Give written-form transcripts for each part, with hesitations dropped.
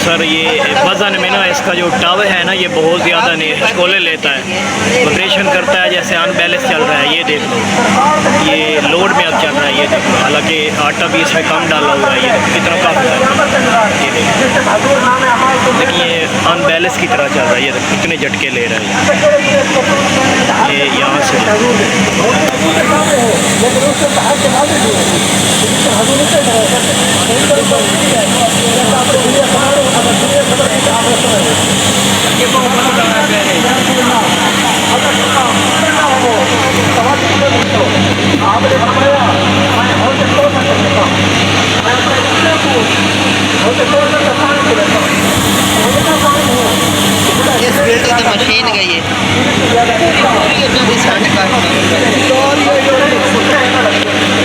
Sir ये वज़न में ना इसका जो टब है ना ये बहुत ज़्यादा शकोले लेता है, वाइब्रेशन करता है, जैसे अनबैलेंस चल रहा है। ये देख लो, ये लोड में अब चल रहा है। ये देखो, हालांकि आटा भी इसमें कम डाला हुआ है। ये देखो कितना कम है, ये देखो, लेकिन ये अनबैलेंस की तरह चल रहा है। ये देखो कितने झटके ले रहा है ये यहाँ से। इस बिल्ड की मशीन गई है।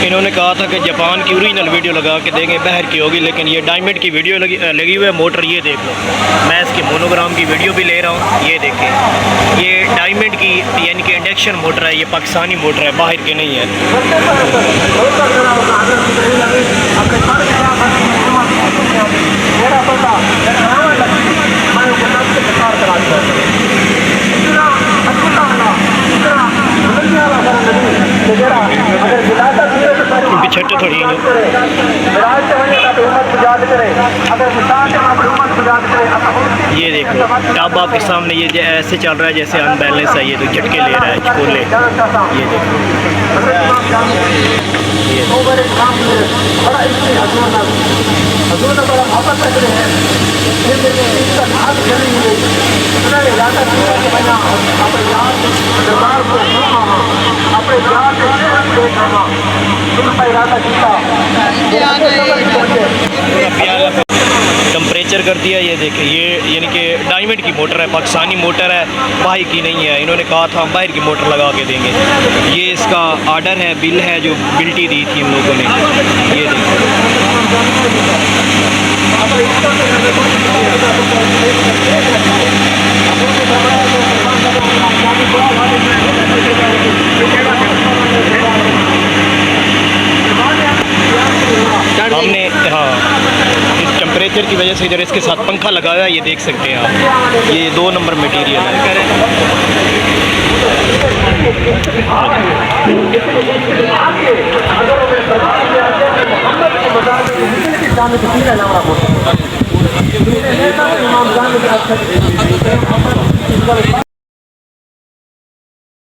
इन्होंने कहा था कि जापान की ओरिजिनल वीडियो लगा के देंगे, बाहर की होगी, लेकिन ये डायमंड की वीडियो लगी हुई है। मोटर ये देख लो, मैं इसकी मोनोग्राम की वीडियो भी ले रहा हूँ। ये देखें, ये डायमंड की यानी कि इंडक्शन मोटर है। ये पाकिस्तानी मोटर है, बाहर की नहीं है। छट थोड़ी ये देखो, टब आपके सामने ये ऐसे चल रहा है जैसे अनबैलेंस है। ये तो झटके ले रहा है छोले। ये देखो, टेम्परेचर कर दिया। ये देखें, ये यानी कि डायमंड की मोटर है, पाकिस्तानी मोटर है, बाहर की नहीं है। इन्होंने कहा था हम बाहर की मोटर लगा के देंगे। ये इसका आर्डर है, बिल है, जो बिल्टी दी थी इन लोगों ने। ये देखो, हमने इस टेम्परेचर की वजह से इधर इसके साथ पंखा लगाया है। ये देख सकते हैं आप, ये 2 नंबर मटेरियल है।